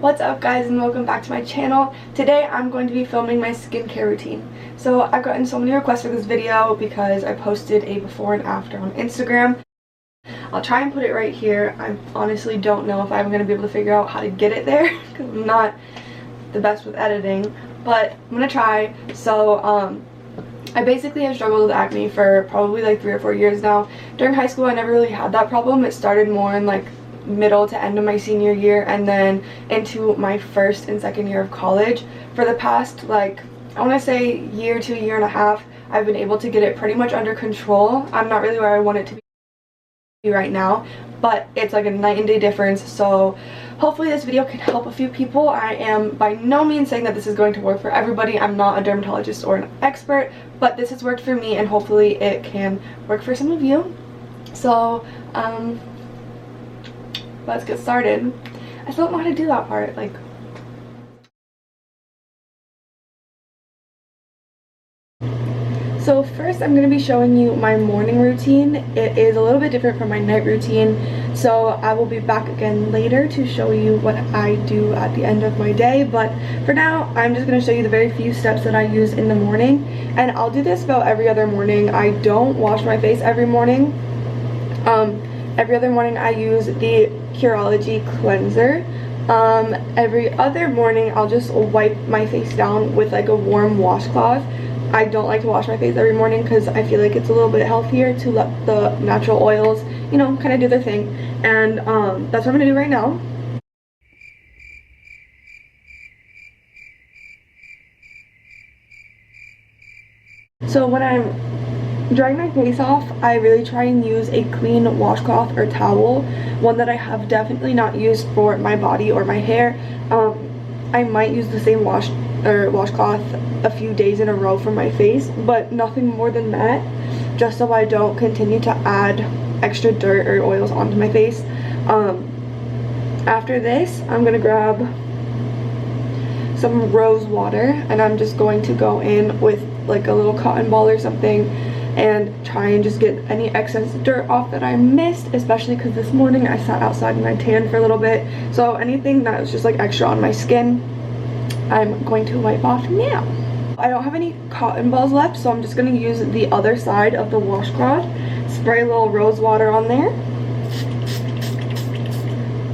What's up guys, and welcome back to my channel. Today I'm going to be filming my skincare routine. So I've gotten so many requests for this video because I posted a before and after on Instagram. I'll try and put it right here. I honestly don't know if I'm going to be able to figure out how to get it there because I'm not the best with editing, but I'm going to try. So I basically have struggled with acne for probably like 3 or 4 years now. During high school I never really had that problem. It started more in like middle to end of my senior year and then into my first and second year of college. For the past like I want to say year to year and a half, I've been able to get it pretty much under control. I'm not really where I want it to be right now, but it's like a night and day difference. So hopefully this video can help a few people. I am by no means saying that this is going to work for everybody. I'm not a dermatologist or an expert, but this has worked for me and hopefully it can work for some of you. So let's get started. I still don't know how to do that part. So first I'm going to be showing you my morning routine. It is a little bit different from my night routine. So I will be back again later to show you what I do at the end of my day. But for now, I'm just going to show you the very few steps that I use in the morning. And I'll do this about every other morning. I don't wash my face every morning. Every other morning I use the Curology cleanser. Every other morning I'll just wipe my face down with like a warm washcloth. I don't like to wash my face every morning because I feel like it's a little bit healthier to let the natural oils, you know, kind of do their thing. And that's what I'm gonna do right now. So when I'm drying my face off, I really try and use a clean washcloth or towel, one that I have definitely not used for my body or my hair. I might use the same washcloth a few days in a row for my face, but nothing more than that, just so I don't continue to add extra dirt or oils onto my face. After this, I'm gonna grab some rose water and I'm just going to go in with like a little cotton ball or something and try and just get any excess dirt off that I missed, especially because this morning I sat outside and I tanned for a little bit. So anything that was just like extra on my skin, I'm going to wipe off now. I don't have any cotton balls left, so I'm just going to use the other side of the washcloth, spray a little rose water on there,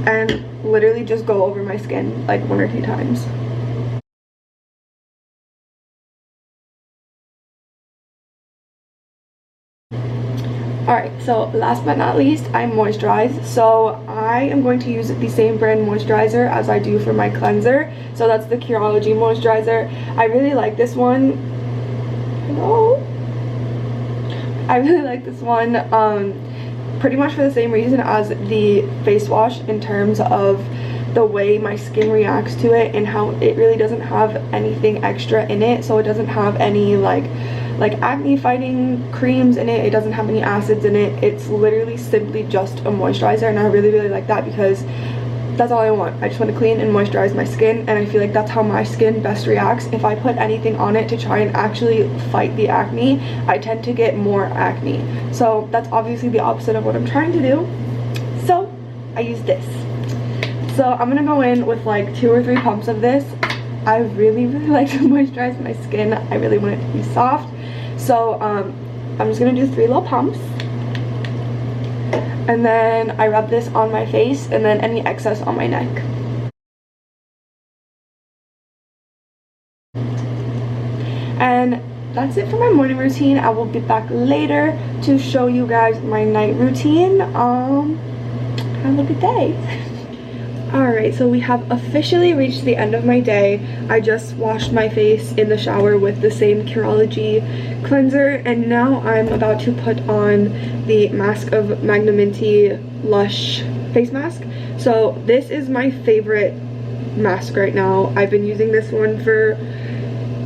and literally just go over my skin like 1 or 2 times. Alright, so last but not least, I moisturize. So I am going to use the same brand moisturizer as I do for my cleanser. So that's the Curology moisturizer. I really like this one. Hello? I really like this one pretty much for the same reason as the face wash, in terms of the way my skin reacts to it and how it really doesn't have anything extra in it. So it doesn't have any like acne fighting creams in it. It doesn't have any acids in it. It's literally simply just a moisturizer, and I really like that because that's all I want. I just want to clean and moisturize my skin, and I feel like that's how my skin best reacts. If I put anything on it to try and actually fight the acne, I tend to get more acne. So that's obviously the opposite of what I'm trying to do. So I use this. So I'm gonna go in with like 2 or 3 pumps of this. I really like to moisturize my skin. I really want it to be soft. So I'm just gonna do 3 little pumps, and then I rub this on my face and then any excess on my neck. And that's it for my morning routine. I will be back later to show you guys my night routine. Have a good day. Alright, so we have officially reached the end of my day. I just washed my face in the shower with the same Curology cleanser, and now I'm about to put on the mask of Magna Minty Lush face mask. So this is my favorite mask right now. I've been using this one for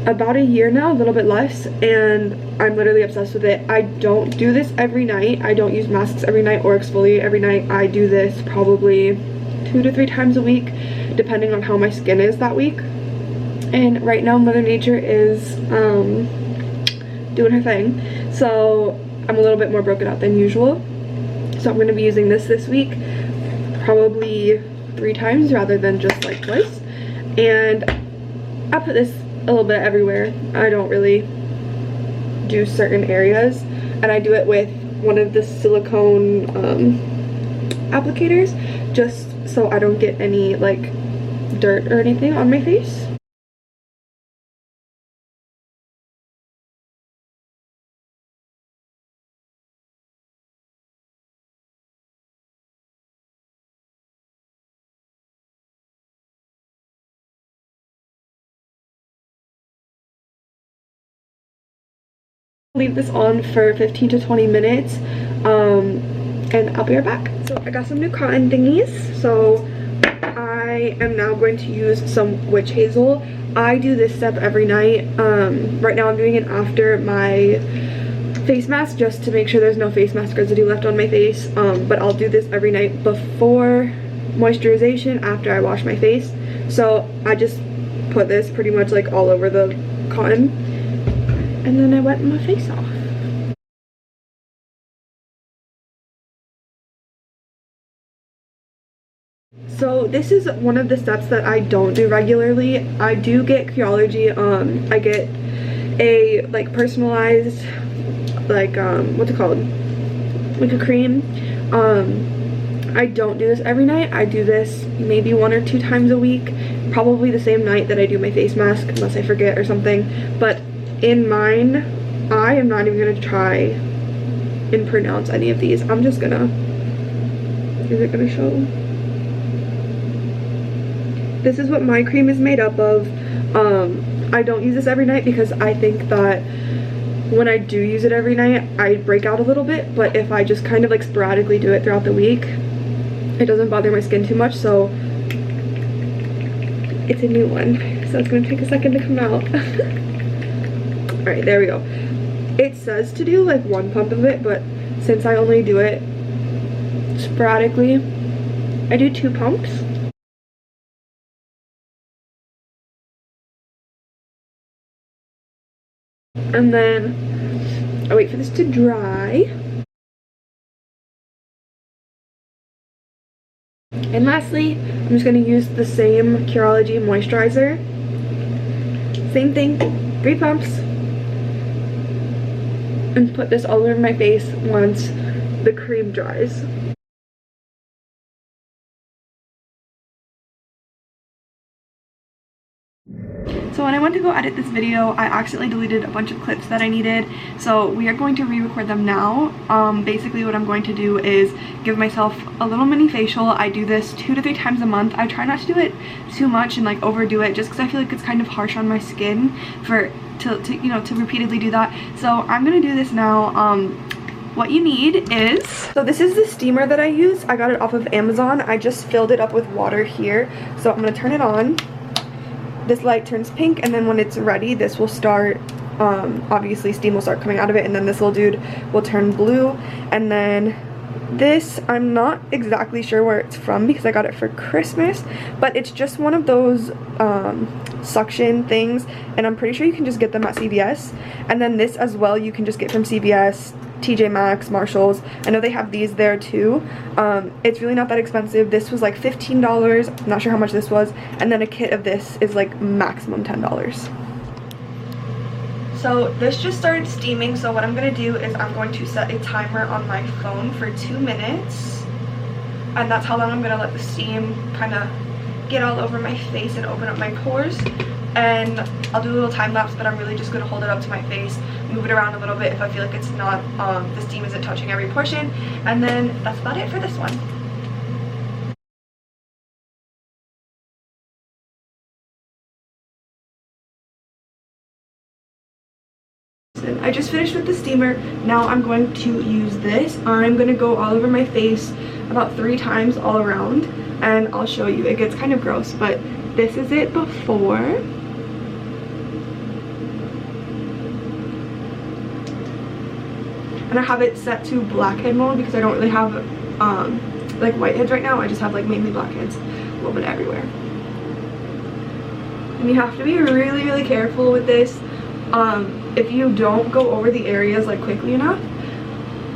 about a year now, a little bit less, and I'm literally obsessed with it. I don't do this every night. I don't use masks every night or exfoliate every night. I do this probably 2 to 3 times a week, depending on how my skin is that week. And right now Mother Nature is doing her thing, so I'm a little bit more broken out than usual. So I'm going to be using this week probably 3 times rather than just like twice. And I put this a little bit everywhere. I don't really do certain areas, and I do it with one of the silicone applicators just so I don't get any like dirt or anything on my face. Leave this on for 15 to 20 minutes and I'll be right back. So I got some new cotton thingies, so I am now going to use some witch hazel. I do this step every night. Right now I'm doing it after my face mask just to make sure there's no face mask residue left on my face, but I'll do this every night before moisturization after I wash my face. So I just put this pretty much like all over the cotton and then I wet my face off. So this is one of the steps that I don't do regularly. I do get Curology. I get a like personalized like what's it called, like a cream. I don't do this every night. I do this maybe 1 or 2 times a week, probably the same night that I do my face mask unless I forget or something. But in mine, I am not even gonna try and pronounce any of these. I'm just gonna, is it gonna show? This is what my cream is made up of. I don't use this every night because I think that when I do use it every night, I break out a little bit, but if I just kind of like sporadically do it throughout the week, it doesn't bother my skin too much. So it's a new one, so it's gonna take a second to come out. All right, there we go. It says to do like 1 pump of it, but since I only do it sporadically, I do 2 pumps. And then I wait for this to dry. And lastly, I'm just going to use the same Curology moisturizer. Same thing, 3 pumps. And put this all over my face once the cream dries. So when I went to go edit this video, I accidentally deleted a bunch of clips that I needed. So we are going to re-record them now. Basically what I'm going to do is give myself a little mini facial. I do this 2 to 3 times a month. I try not to do it too much and like overdo it just because I feel like it's kind of harsh on my skin to repeatedly do that. So I'm gonna do this now. What you need is, so this is the steamer that I use. I got it off of Amazon. I just filled it up with water here. So I'm gonna turn it on. This light turns pink, and then when it's ready, this will start, obviously steam will start coming out of it, and then this little dude will turn blue. And then this, I'm not exactly sure where it's from because I got it for Christmas, but it's just one of those suction things, and I'm pretty sure you can just get them at CVS. And then this as well, you can just get from CVS, TJ Maxx, Marshalls. I know they have these there too. It's really not that expensive. This was like $15. I'm not sure how much this was. And then a kit of this is like maximum $10. So this just started steaming. So what I'm going to do is I'm going to set a timer on my phone for 2 minutes. And that's how long I'm going to let the steam kind of get all over my face and open up my pores. And I'll do a little time lapse, but I'm really just going to hold it up to my face, move it around a little bit if I feel like it's not, the steam isn't touching every portion. And then that's about it for this one. I just finished with the steamer. Now I'm going to use this. I'm going to go all over my face about 3 times all around, and I'll show you. It gets kind of gross, but this is it before. And I have it set to blackhead mode because I don't really have like whiteheads right now. I just have like mainly blackheads a little bit everywhere. And you have to be really, really careful with this. If you don't go over the areas like quickly enough,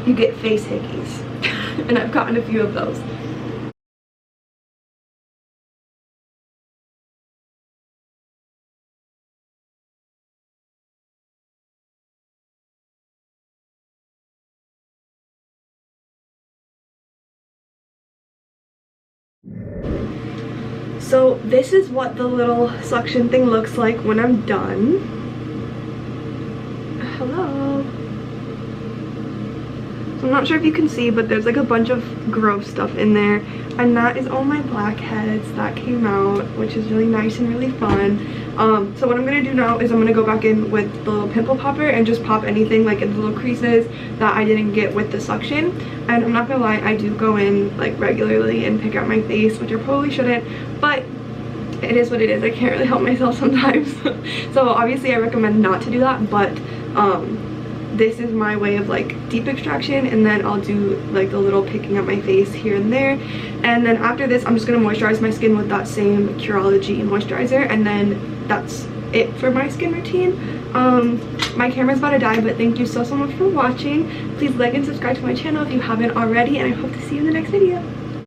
you get face hickeys. And I've gotten a few of those. So this is what the little suction thing looks like when I'm done. Hello. So I'm not sure if you can see, but there's like a bunch of gross stuff in there, and that is all my blackheads that came out, which is really nice and really fun. So what I'm gonna do now is I'm gonna go back in with the little pimple popper and just pop anything like in the little creases that I didn't get with the suction. And I'm not gonna lie, I do go in like regularly and pick out my face, which I probably shouldn't, but it is what it is. I can't really help myself sometimes. So obviously I recommend not to do that, but this is my way of like deep extraction, and then I'll do like a little picking up my face here and there. And then after this, I'm just gonna moisturize my skin with that same Curology moisturizer, and then that's it for my skin routine. My camera's about to die, but thank you so much for watching. Please like and subscribe to my channel if you haven't already, and I hope to see you in the next video.